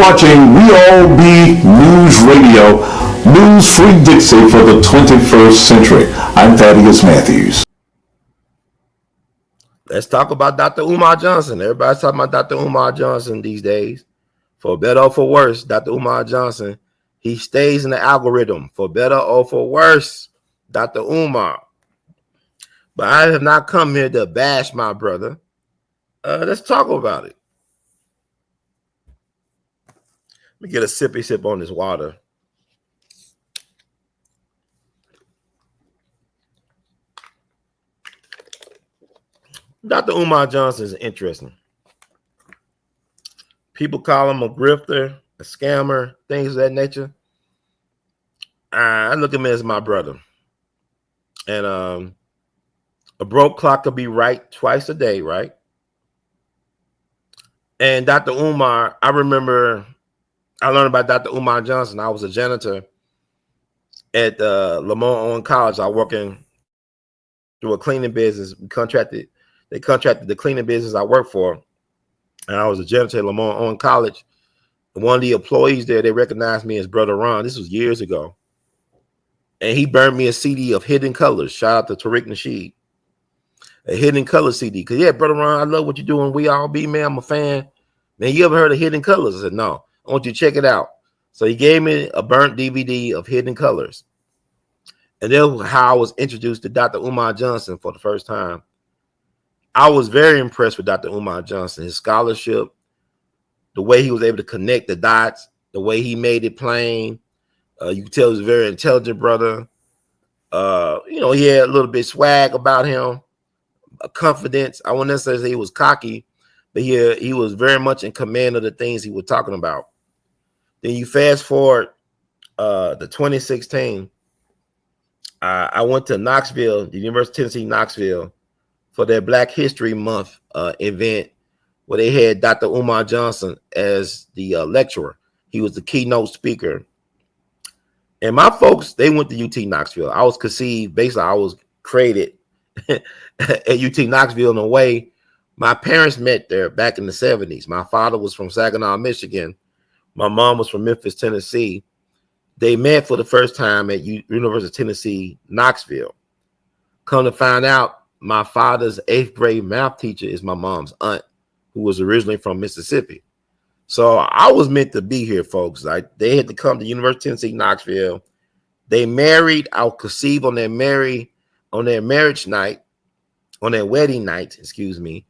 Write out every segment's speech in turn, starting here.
watching WeAllBe News Radio, News Free Dixie for the 21st century. I'm Thaddeus Matthews. Let's talk about Dr. Umar Johnson. Everybody's talking about Dr. Umar Johnson these days. For better or for worse, Dr. Umar Johnson, he stays in the algorithm. For better or for worse, Dr. Umar. But I have not come here to bash my brother. Let's talk about it. Let me get a sippy sip on this water. Dr. Umar Johnson is interesting. People call him a grifter, a scammer, things of that nature. I look at him as my brother. And a broke clock could be right twice a day, right? And Dr. Umar, I remember I learned about Dr. Umar Johnson. I was a janitor at Lamont Owen College. I was working through a cleaning business. They contracted the cleaning business I worked for. And I was a janitor at Lamont Owen College. And one of the employees there, they recognized me as Brother Ron. This was years ago. And he burned me a CD of Hidden Colors. Shout out to Tariq Nasheed. A Hidden Colors CD. Because, yeah, Brother Ron, I love what you're doing. WeAllBe, man. I'm a fan. Man, you ever heard of Hidden Colors? I said, no. I want you to check it out. So he gave me a burnt DVD of Hidden Colors. And then how I was introduced to Dr. Umar Johnson for the first time. I was very impressed with Dr. Umar Johnson, his scholarship, the way he was able to connect the dots, the way he made it plain. You can tell he's a very intelligent brother. He had a little bit swag about him, a confidence. I wouldn't necessarily say he was cocky, but he was very much in command of the things he was talking about. Then you fast forward to 2016. I went to Knoxville, the University of Tennessee, Knoxville, for their Black History Month event where they had Dr. Umar Johnson as the lecturer. He was the keynote speaker. And my folks, they went to UT Knoxville. I was conceived, basically I was created at UT Knoxville in a way. My parents met there back in the 70s. My father was from Saginaw, Michigan. My mom was from Memphis, Tennessee. They met for the first time at University of Tennessee, Knoxville. Come to find out, my father's 8th grade math teacher is my mom's aunt, who was originally from Mississippi. So I was meant to be here, folks. They had to come to University of Tennessee, Knoxville. They married. I was conceived on their marriage night, on their wedding night, excuse me.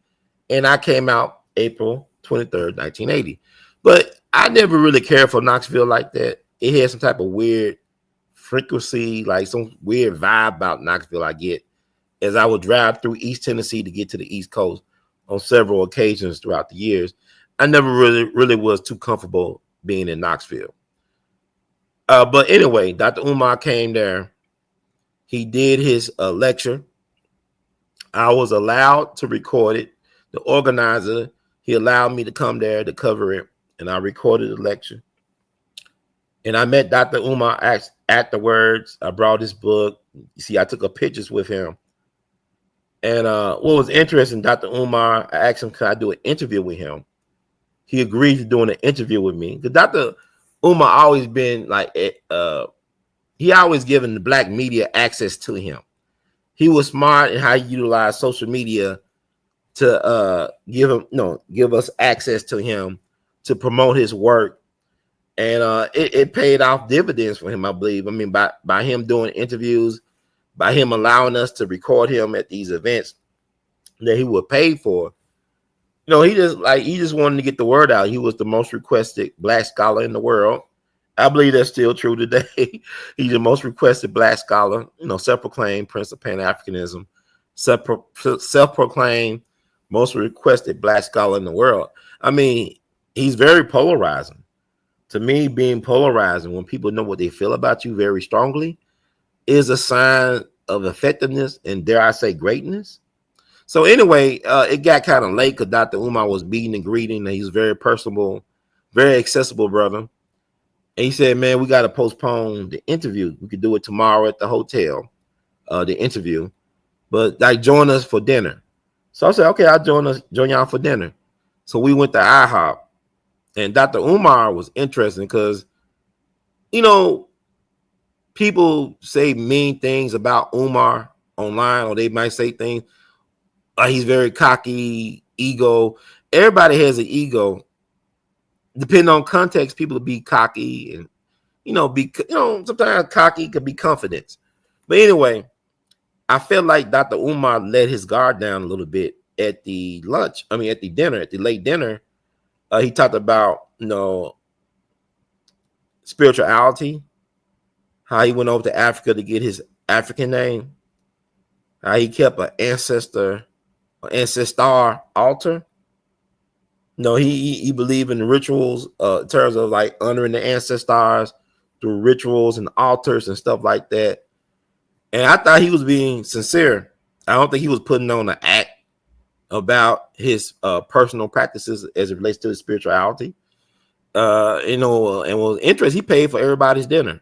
And I came out April 23rd, 1980. But I never really cared for Knoxville like that. It had some type of weird frequency, like some weird vibe about Knoxville I get as I would drive through East Tennessee to get to the East Coast on several occasions throughout the years. I never really was too comfortable being in Knoxville. But anyway, Dr. Umar came there. He did his lecture. I was allowed to record it. The organizer, he allowed me to come there to cover it, and I recorded the lecture. And I met Dr. Umar afterwards. I brought his book. You see, I took a pictures with him. And what was interesting, Dr. Umar, I asked him, could I do an interview with him? He agreed to doing an interview with me. Because Dr. Umar always been like, he always given the Black media access to him. He was smart in how he utilized social media to give us access to him to promote his work. And it paid off dividends for him, I believe. I mean, by him doing interviews, by him allowing us to record him at these events that he would pay for. He just wanted to get the word out. He was the most requested Black scholar in the world. I believe that's still true today. He's the most requested Black scholar, self-proclaimed Prince of Pan-Africanism, self-proclaimed most requested Black scholar in the world. I mean, he's very polarizing. To me, being polarizing, when people know what they feel about you very strongly, is a sign of effectiveness and, dare I say, greatness. So anyway, it got kind of late because Dr. Umar was meeting and greeting, and he's very personable, very accessible brother. And he said, man, we got to postpone the interview. We could do it tomorrow at the hotel, the interview, but join us for dinner. So I said, okay, I'll join y'all for dinner. So we went to IHOP, And Dr. Umar was interesting because, you know, people say mean things about Umar online, or they might say things. He's very cocky, ego. Everybody has an ego. Depending on context, people will be cocky and, sometimes cocky could be confidence. But anyway, I felt like Dr. Umar let his guard down a little bit at the dinner, at the late dinner. He talked about, spirituality, how he went over to Africa to get his African name, how he kept an ancestor altar. He believed in the rituals, in terms of like honoring the ancestors through rituals and altars and stuff like that. And I thought he was being sincere. I don't think he was putting on an act about his personal practices as it relates to his spirituality. And was interesting. He paid for everybody's dinner.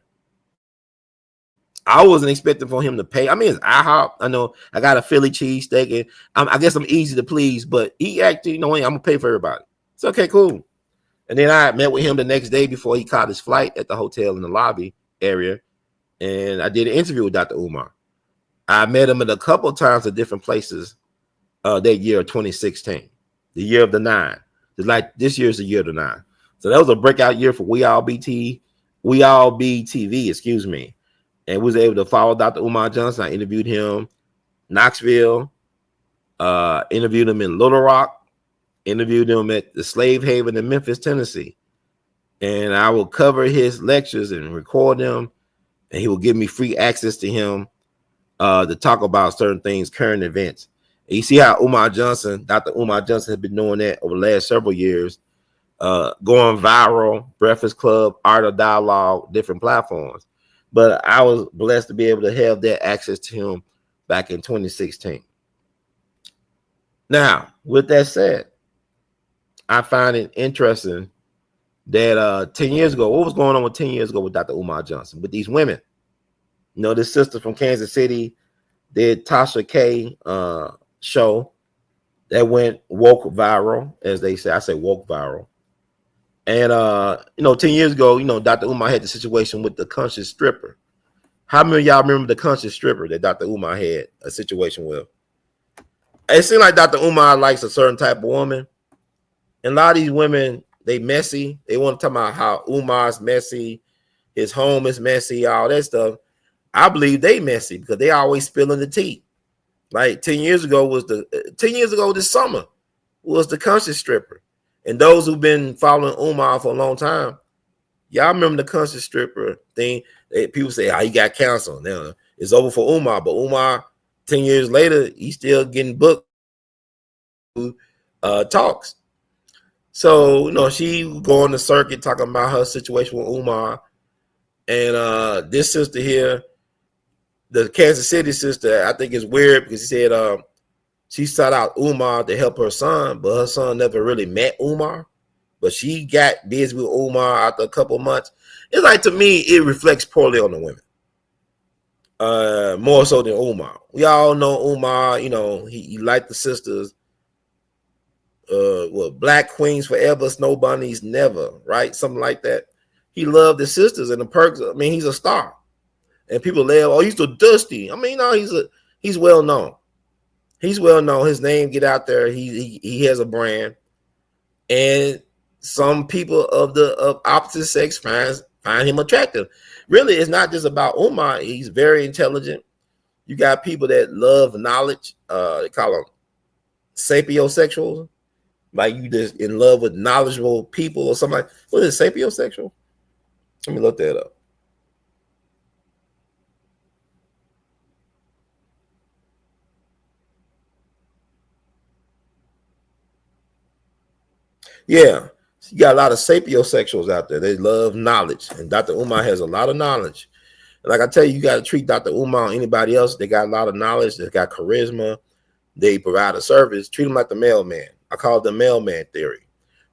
I wasn't expecting for him to pay. I mean, it's IHOP. I know I got a Philly cheesesteak, and I guess I'm easy to please, but he actually, I'm gonna pay for everybody. It's okay, cool. And then I met with him the next day before he caught his flight at the hotel in the lobby area, and I did an interview with Dr. Umar. I met him at a couple of times at different places that year of 2016, the year of the 9. Like this year's the year of the 9. So that was a breakout year for We All Be TV, excuse me. And was able to follow Dr. Umar Johnson. I interviewed him Knoxville, interviewed him in Little Rock, interviewed him at the Slave Haven in Memphis, Tennessee. And I will cover his lectures and record them, and he will give me free access to him to talk about certain things, current events. And you see how Dr. Umar Johnson has been doing that over the last several years, going viral, Breakfast Club, Art of Dialogue, different platforms. But I was blessed to be able to have that access to him back in 2016. Now, with that said, I find it interesting that 10 years ago, what was going on with 10 years ago with Dr. Umar Johnson, with these women? This sister from Kansas City did Tasha K show that went woke viral, as they say. I say woke viral. And 10 years ago, Dr. Umar had the situation with the conscious stripper. How many of y'all remember the conscious stripper that Dr. Umar had a situation with? It seems like Dr. Umar likes a certain type of woman. And a lot of these women, they messy. They want to talk about how Umar's messy, his home is messy, all that stuff. I believe they messy because they always spilling the tea. Like 10 years ago this summer was the conscious stripper. And those who've been following Umar for a long time, y'all remember the conscious stripper thing. People say, he got canceled. Now it's over for Umar, but Umar, 10 years later, he's still getting booked talks. So, she go on the circuit talking about her situation with Umar. And this sister here, the Kansas City sister, I think is weird because she said she sought out Umar to help her son, but her son never really met Umar. But she got busy with Umar after a couple of months. It's like, to me, it reflects poorly on the women. More so than Umar. We all know Umar, he liked the sisters. Black queens forever, snow bunnies never, right? Something like that. He loved the sisters and the perks. I mean, he's a star. And people laugh, he's so dusty. I mean, no, he's well known. He's well known. His name get out there. He has a brand. And some people of opposite sex find him attractive. Really, it's not just about Umar. He's very intelligent. You got people that love knowledge. They call them sapiosexuals. Like you just in love with knowledgeable people or something like. What is it, sapiosexual? Let me look that up. Yeah, you got a lot of sapiosexuals out there. They love knowledge, and Dr. Umar has a lot of knowledge. And like I tell you, you got to treat Dr. Umar or anybody else. They got a lot of knowledge. They got charisma. They provide a service. Treat them like the mailman. I call it the mailman theory,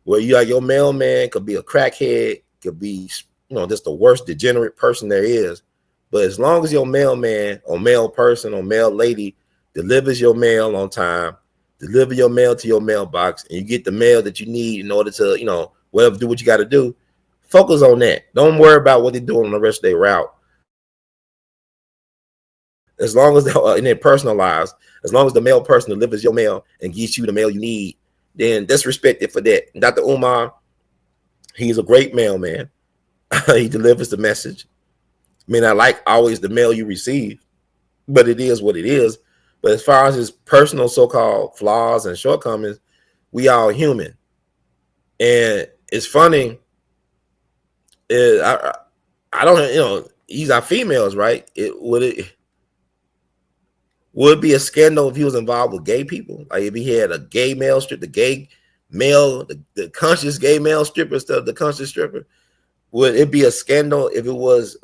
where your mailman could be a crackhead, could be just the worst degenerate person there is. But as long as your mailman or mail person or mail lady delivers your mail on time, deliver your mail to your mailbox, and you get the mail that you need in order to, Whatever, do what you got to do. Focus on that. Don't worry about what they're doing on the rest of their route. As long as they're in their personal lives, as long as the male person delivers your mail and gets you the mail you need, then that's respected for that. Dr. Umar, he's a great mailman. He delivers the message. I mean, I like always the mail you receive, but it is what it is. But as far as his personal so-called flaws and shortcomings, we all human. And it's funny. I don't, these are females, right? Would be a scandal if he was involved with gay people. Like if he had a gay male strip, the gay male, the conscious gay male stripper instead of the conscious stripper. Would it be a scandal if it was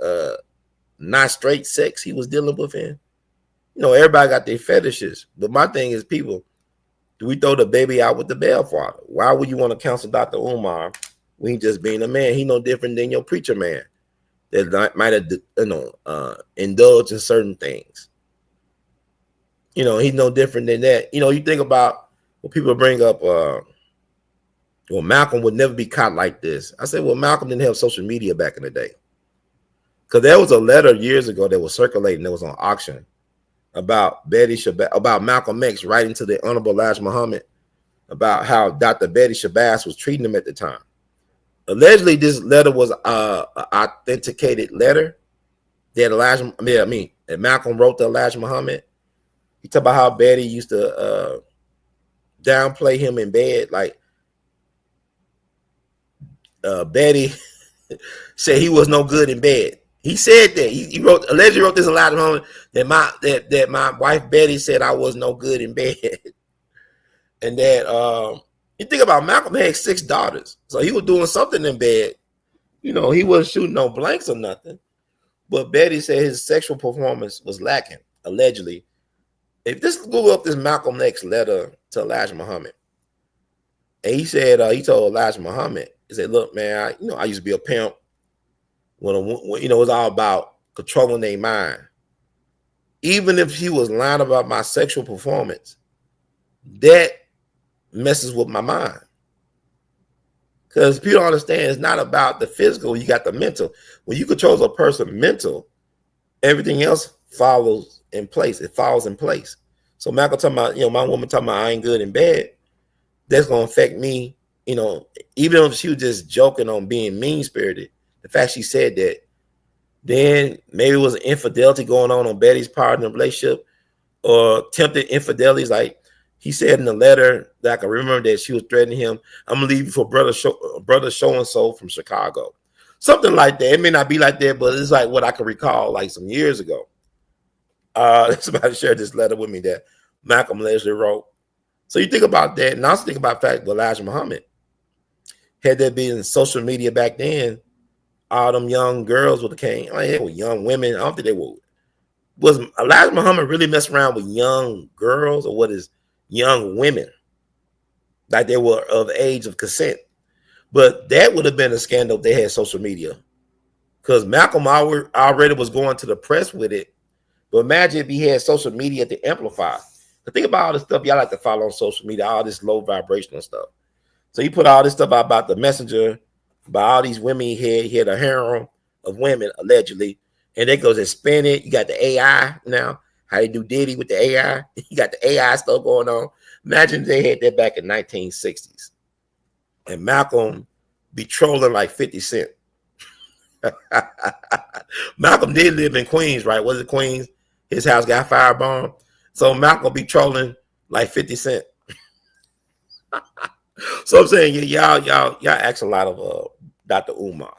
not straight sex he was dealing with in? Everybody got their fetishes. But my thing is, people, do we throw the baby out with the bathwater? Why would you want to counsel Dr. Umar when he just being a man? He no different than your preacher man that might have indulged in certain things. He's no different than that. You think about when people bring up, well, Malcolm would never be caught like this. I said, well, Malcolm didn't have social media back in the day. Because there was a letter years ago that was circulating that was on auction about about Malcolm X writing to the Honorable Elijah Muhammad about how Dr. Betty Shabazz was treating him at the time. Allegedly, this letter was an authenticated letter that Malcolm wrote to Elijah Muhammad. He talked about how Betty used to downplay him in bed. Like Betty said he was no good in bed. He said that. He allegedly wrote this in Elijah Muhammad that my wife Betty said I was no good in bed. And that you think about Malcolm had 6 daughters. So he was doing something in bed. He wasn't shooting no blanks or nothing. But Betty said his sexual performance was lacking, allegedly. If this Google up this Malcolm X letter to Elijah Muhammad, and he said he told Elijah Muhammad, he said, "Look, man, I used to be a pimp when it was all about controlling their mind. Even if he was lying about my sexual performance, that messes with my mind. Because people don't understand, it's not about the physical, you got the mental. When you control a person's mental, everything else follows in place. It falls in place. So Malcolm talking about, my woman talking about I ain't good in bed, that's going to affect me, even if she was just joking on being mean-spirited, the fact she said that, then maybe it was an infidelity going on Betty's part in the relationship, or attempted infidelities. Like he said in the letter that I can remember that she was threatening him, I'm going to leave you for brother so-and-so from Chicago. Something like that. It may not be like that, but it's like what I can recall like some years ago. Somebody shared this letter with me that Malcolm Leslie wrote. So you think about that, and also think about the fact that Elijah Muhammad, had there been social media back then, all them young girls would have came. They were young women. I don't think they would. Was Elijah Muhammad really messing around with young girls, or what is young women? Like they were of age of consent. But that would have been a scandal if they had social media. Because Malcolm already was going to the press with it. But imagine if he had social media to amplify. But think about all the stuff y'all like to follow on social media, all this low vibrational stuff. So he put all this stuff out about the messenger, about all these women he had a harem of women, allegedly. And they goes and spin it. You got the AI now, how they do Diddy with the AI. You got the AI stuff going on. Imagine if they had that back in 1960s. And Malcolm be trolling like 50 Cent. Malcolm did live in Queens, right? Was it Queens? His house got firebombed. So Malcolm be trolling like 50 Cent. So I'm saying, y'all ask a lot of Dr. Umar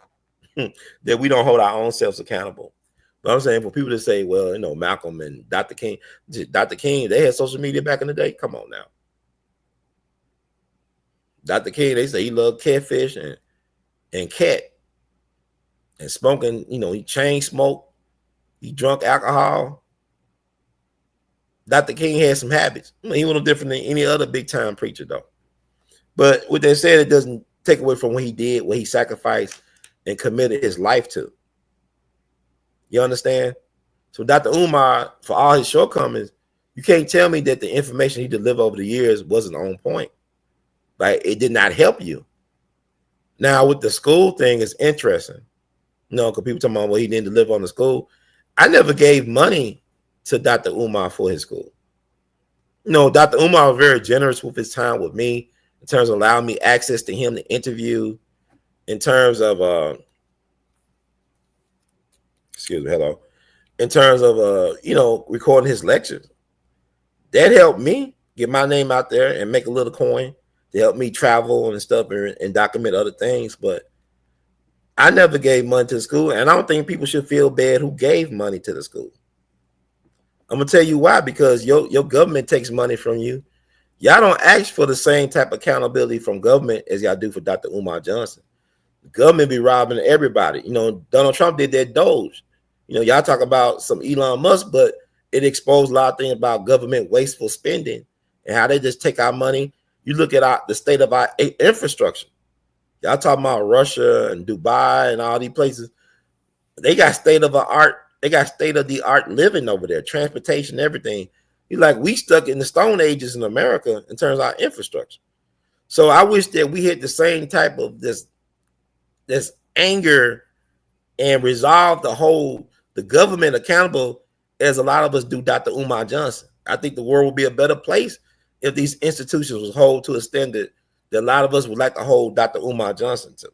that we don't hold our own selves accountable. But I'm saying for people to say, well, Malcolm and Dr. King, they had social media back in the day. Come on now. Dr. King, they say he loved catfish and cat and smoking, he chain smoked, he drunk alcohol. Dr. King had some habits. He was no different than any other big time preacher, though. But with that said, it doesn't take away from what he did, what he sacrificed and committed his life to. You understand? So Dr. Umar, for all his shortcomings, you can't tell me that the information he delivered over the years wasn't on point. Like, it did not help you. Now with the school thing, it's interesting. Because people talking about, well, he didn't live on the school. I never gave money to Dr. Umar for his school. Dr. Umar was very generous with his time with me in terms of allowing me access to him to interview, in terms of in terms of recording his lectures. That helped me get my name out there and make a little coin to help me travel and stuff and document other things. But I never gave money to the school, and I don't think people should feel bad who gave money to the school. I'm gonna tell you why, because your government takes money from you. Y'all don't ask for the same type of accountability from government as y'all do for Dr. Umar Johnson. The government be robbing everybody. Donald Trump did that Doge. Y'all talk about some Elon Musk, but it exposed a lot of things about government wasteful spending and how they just take our money. You look at the state of our infrastructure. Y'all talking about Russia and Dubai and all these places. They got state of the art. They got state of the art living over there, transportation, everything. You're like, we stuck in the Stone Ages in America in terms of our infrastructure. So I wish that we had the same type of this anger and resolve to hold the government accountable as a lot of us do Dr. Umar Johnson. I think the world would be a better place if these institutions was held to a standard that a lot of us would like to hold Dr. Umar Johnson to.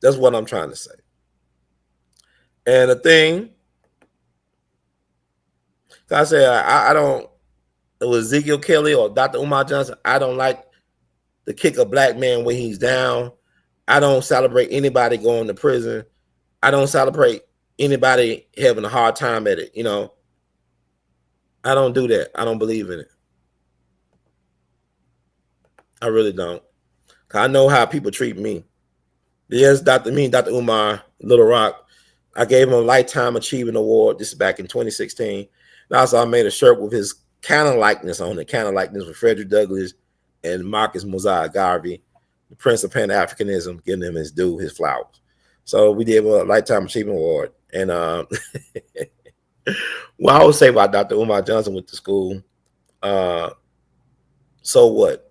That's what I'm trying to say. And the thing, I say I don't, it was Ezekiel Kelly or Dr. Umar Johnson, I don't like to kick a black man when he's down. I don't celebrate anybody going to prison. I don't celebrate anybody having a hard time at it. I don't do that. I don't believe in it. I really don't. I know how people treat me. Yes, Dr. Umar, Little Rock, I gave him a Lifetime Achievement Award. This is back in 2016. And also, I made a shirt with his canon likeness on it. Canon likeness with Frederick Douglass and Marcus Mosiah Garvey, the Prince of Pan-Africanism, giving him his due, his flowers. So we did a Lifetime Achievement Award. And what I would say about Dr. Umar Johnson went to school, so what?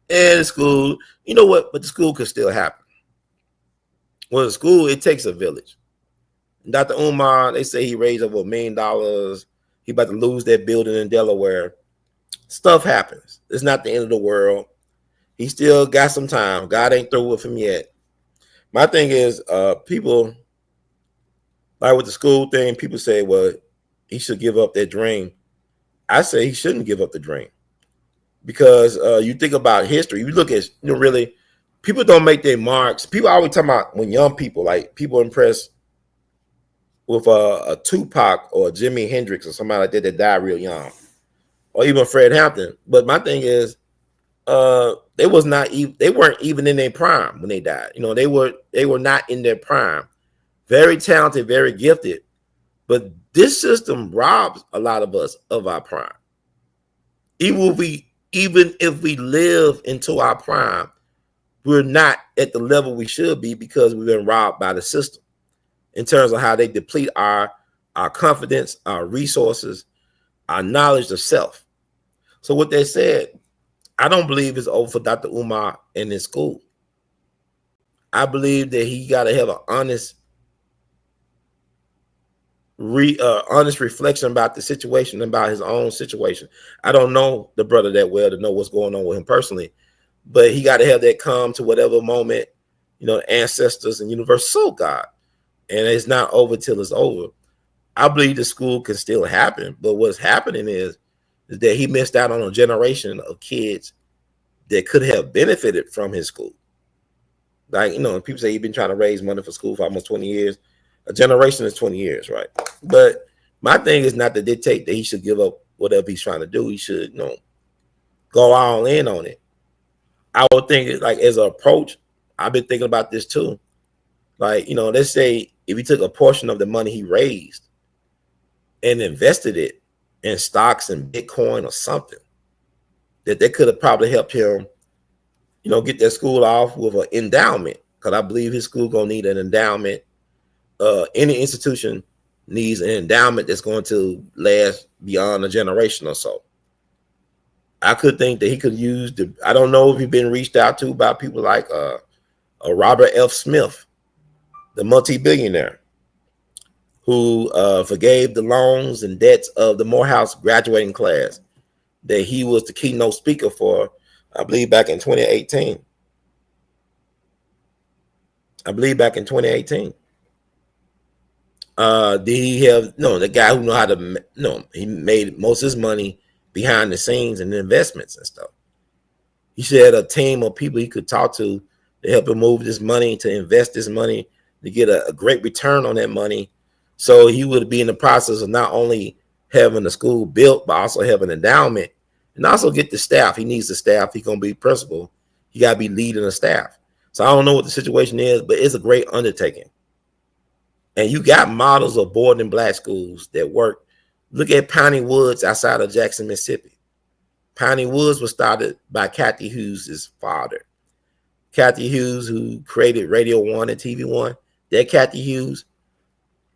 And school, you know what? But the school could still happen. Well, the school, it takes a village. Dr. Umar, they say he raised over $1 million. He about to lose that building in Delaware. Stuff happens. It's not the end of the world. He still got some time. God ain't through with him yet. My thing is, people, like with the school thing, people say, well, he should give up that dream. I say he shouldn't give up the dream. Because you think about history, you look at, really, people don't make their marks. People always talk about when young people, like people impressed with a Tupac or Jimi Hendrix or somebody like that died real young, or even Fred Hampton. But my thing is, they weren't even in their prime when they died. They were not in their prime. Very talented, very gifted, but this system robs a lot of us of our prime. Even if we live into our prime, we're not at the level we should be because we've been robbed by the system in terms of how they deplete our confidence, our resources, our knowledge of self. So what they said, I don't believe it's over for Dr. Umar in his school. I believe that he got to have an honest reflection about the situation, about his own situation. I don't know the brother that well to know what's going on with him personally, but he got to have that come to whatever moment, ancestors and universe soul God. And it's not over till it's over. I believe the school can still happen, but what's happening is that he missed out on a generation of kids that could have benefited from his school. Like, people say he's been trying to raise money for school for almost 20 years. A generation is 20 years, right? But my thing is not to dictate that he should give up whatever he's trying to do. He should, go all in on it. I would think, like, as an approach, I've been thinking about this too. Like, let's say if he took a portion of the money he raised and invested it in stocks and Bitcoin or something, that could have probably helped him, get that school off with an endowment. Because I believe his school gonna need an endowment. Any institution needs an endowment that's going to last beyond a generation or so. I could think that he could use I don't know if he's been reached out to by people like Robert F. Smith, the multi-billionaire, who forgave the loans and debts of the Morehouse graduating class that he was the keynote speaker for, I believe back in 2018. Did he have the guy who know how to he made most of his money behind the scenes and investments and stuff. He should have a team of people he could talk to help him move this money, to invest this money, to get a great return on that money. So he would be in the process of not only having the school built, but also having an endowment, and also get the staff. He needs the staff. He's going to be principal. He got to be leading the staff. So I don't know what the situation is, but it's a great undertaking. And you got models of boarding black schools that work. Look at Piney Woods outside of Jackson, Mississippi. Piney Woods was started by Kathy Hughes' father. Kathy Hughes, who created Radio 1 and TV 1, that Kathy Hughes,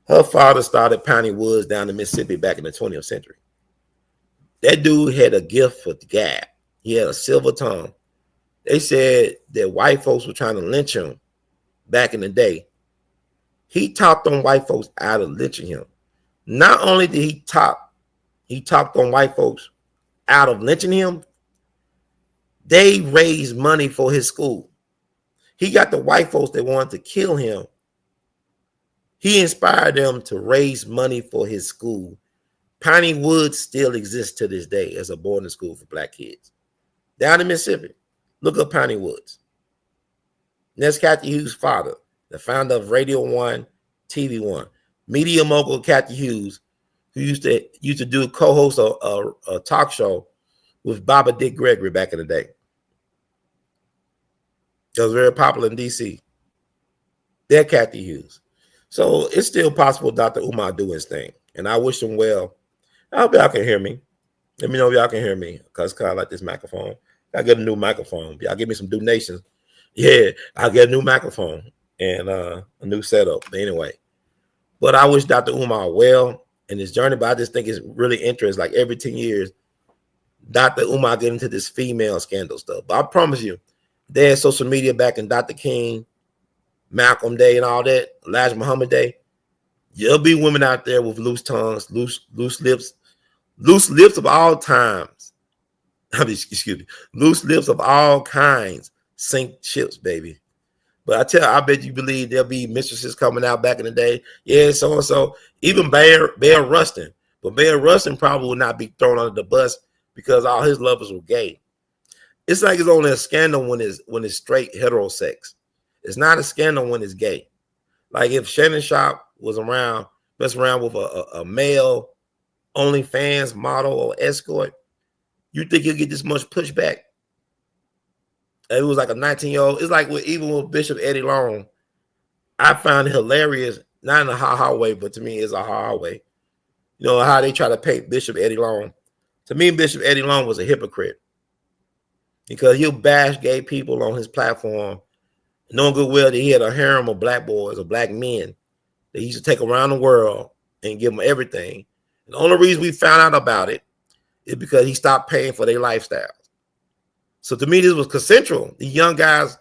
her father started Piney Woods down in Mississippi back in the 20th century. That dude had a gift for the gab. He had a silver tongue. They said that white folks were trying to lynch him back in the day. He talked on white folks out of lynching him. Not only did he talked on white folks out of lynching him, they raised money for his school. He got the white folks that wanted to kill him. He inspired them to raise money for his school. Piney Woods still exists to this day as a boarding school for black kids. Down in Mississippi, look up Piney Woods. And that's Kathy Hughes' father, the founder of Radio 1, TV 1. Media mogul Kathy Hughes, who used to do co-host a talk show with Baba Dick Gregory back in the day. That was very popular in D.C. They're Kathy Hughes. So it's still possible Dr. Umar do his thing. And I wish him well. I hope y'all can hear me. Let me know if y'all can hear me, because I like this microphone. I get a new microphone. Y'all give me some donations. Yeah, I'll get a new microphone and a new setup. But anyway, but I wish Dr. Umar well in his journey. But I just think it's really interesting. Like every 10 years, Dr. Umar get into this female scandal stuff. But I promise you, they had social media back in Dr. King, Malcolm Day, and all that, Elijah Muhammad Day. There'll be women out there with loose tongues, loose lips of all times. Excuse me, loose lips of all kinds sink ships, baby. But I bet you believe there'll be mistresses coming out back in the day. Yeah, so and so. Even Bear Rustin, but Bear Rustin probably would not be thrown under the bus because all his lovers were gay. It's like it's only a scandal when it's straight heterosex. It's not a scandal when it's gay. Like if Shannon Sharp was messing around with a male OnlyFans model or escort, you think he'll get this much pushback? It was like a 19-year-old. It's like even with Bishop Eddie Long, I found it hilarious, not in a ha-ha way, but to me it's a ha-ha way. You know how they try to paint Bishop Eddie Long. To me, Bishop Eddie Long was a hypocrite because he'll bash gay people on his platform, knowing good well that he had a harem of black boys or black men that he used to take around the world and give them everything. And the only reason we found out about it is because he stopped paying for their lifestyles. So to me, this was consensual. The young guys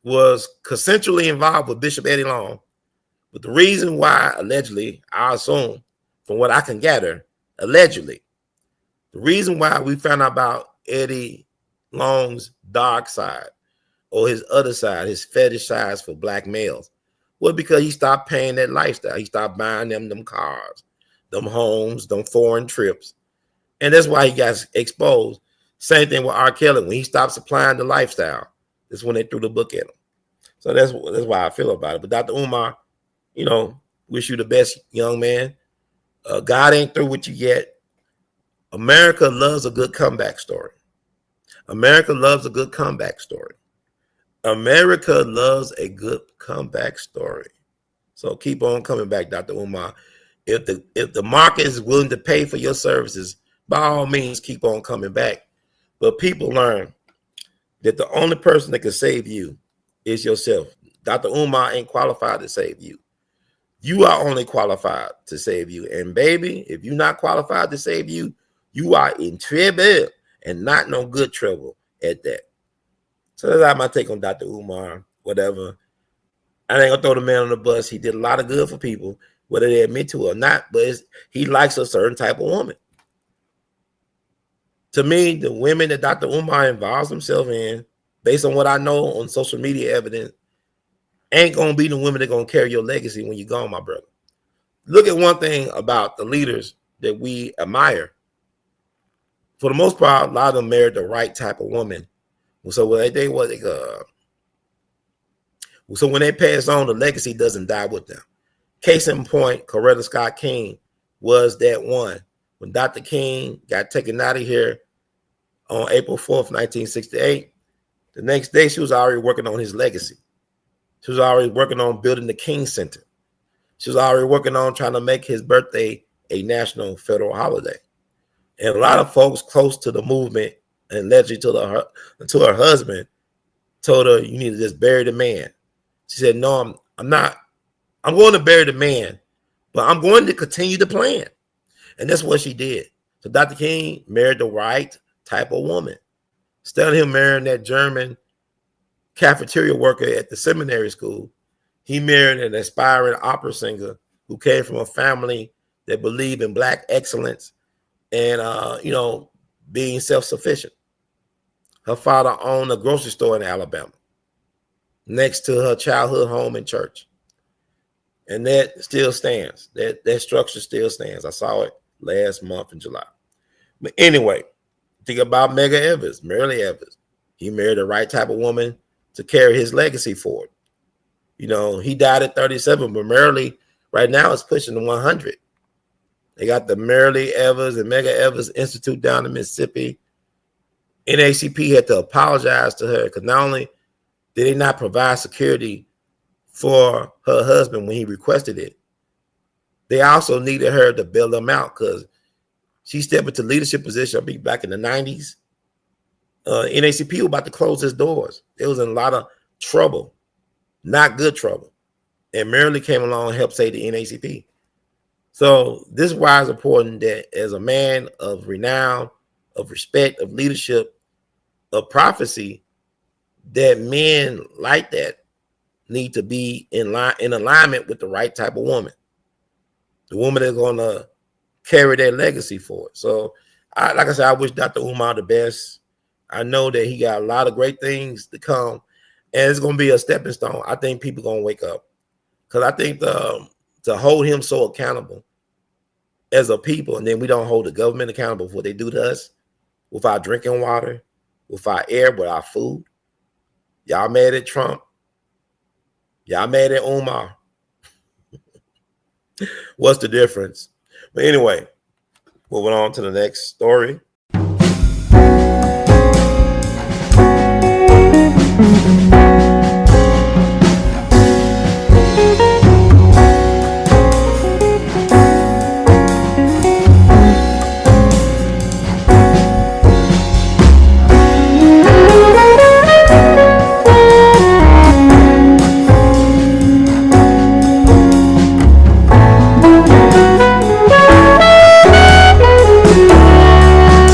was consensually involved with Bishop Eddie Long. But the reason why, allegedly, I assume, from what I can gather, allegedly, the reason why we found out about Eddie Long's dark side or his other side, his fetish sides for black males, was because he stopped paying that lifestyle. He stopped buying them cars, them homes, them foreign trips. And that's why he got exposed. Same thing with R. Kelly. When he stopped supplying the lifestyle, that's when they threw the book at him. So that's why I feel about it. But Dr. Umar, wish you the best, young man. God ain't through with you yet. America loves a good comeback story. America loves a good comeback story. America loves a good comeback story. So keep on coming back, Dr. Umar. If the market is willing to pay for your services, by all means, keep on coming back. But people learn that the only person that can save you is yourself. Dr. Umar ain't qualified to save you. You are only qualified to save you. And baby, if you're not qualified to save you, you are in trouble, and not no good trouble at that. So that's my take on Dr. Umar, whatever. I ain't gonna throw the man on the bus. He did a lot of good for people, whether they admit to it or not, but he likes a certain type of woman. To me, the women that Dr. Umar involves himself in, based on what I know on social media evidence, ain't gonna be the women that gonna carry your legacy when you're gone, my brother. Look at one thing about the leaders that we admire. For the most part, a lot of them married the right type of woman. So when they pass on, the legacy doesn't die with them. Case in point, Coretta Scott King was that one. When Dr. King got taken out of here on April 4th, 1968, the next day she was already working on his legacy. She was already working on building the King Center. She was already working on trying to make his birthday a national federal holiday. And a lot of folks close to the movement, and allegedly to her husband, told her, you need to just bury the man. She said, no, I'm not. I'm going to bury the man, but I'm going to continue the plan. And that's what she did. So Dr. King married the right type of woman. Instead of him marrying that German cafeteria worker at the seminary school, he married an aspiring opera singer who came from a family that believed in Black excellence and, being self-sufficient. Her father owned a grocery store in Alabama next to her childhood home and church. And that still stands. That structure still stands. I saw it last month in July. But anyway, think about Medgar Evers, Myrlie Evers. He married the right type of woman to carry his legacy forward. He died at 37, but Myrlie right now is pushing the 100. They got the Myrlie Evers and Medgar Evers Institute down in Mississippi. NAACP had to apologize to her because not only did they not provide security for her husband when he requested it, they also needed her to bail them out because she stepped into leadership position, I think back in the 90s. NAACP was about to close its doors. It was in a lot of trouble, not good trouble. And Myrlie came along and helped save the NAACP. So this is why it's important that as a man of renown, of respect, of leadership, of prophecy, that men like that need to be in alignment with the right type of woman. The woman that's going to carry their legacy forward. So, like I said, I wish Dr. Umar the best. I know that he got a lot of great things to come, and it's going to be a stepping stone. I think people are going to wake up because I think to hold him so accountable as a people, and then we don't hold the government accountable for what they do to us with our drinking water, with our air, with our food. Y'all mad at Trump. Y'all mad at Umar. What's the difference? But anyway, moving on to the next story.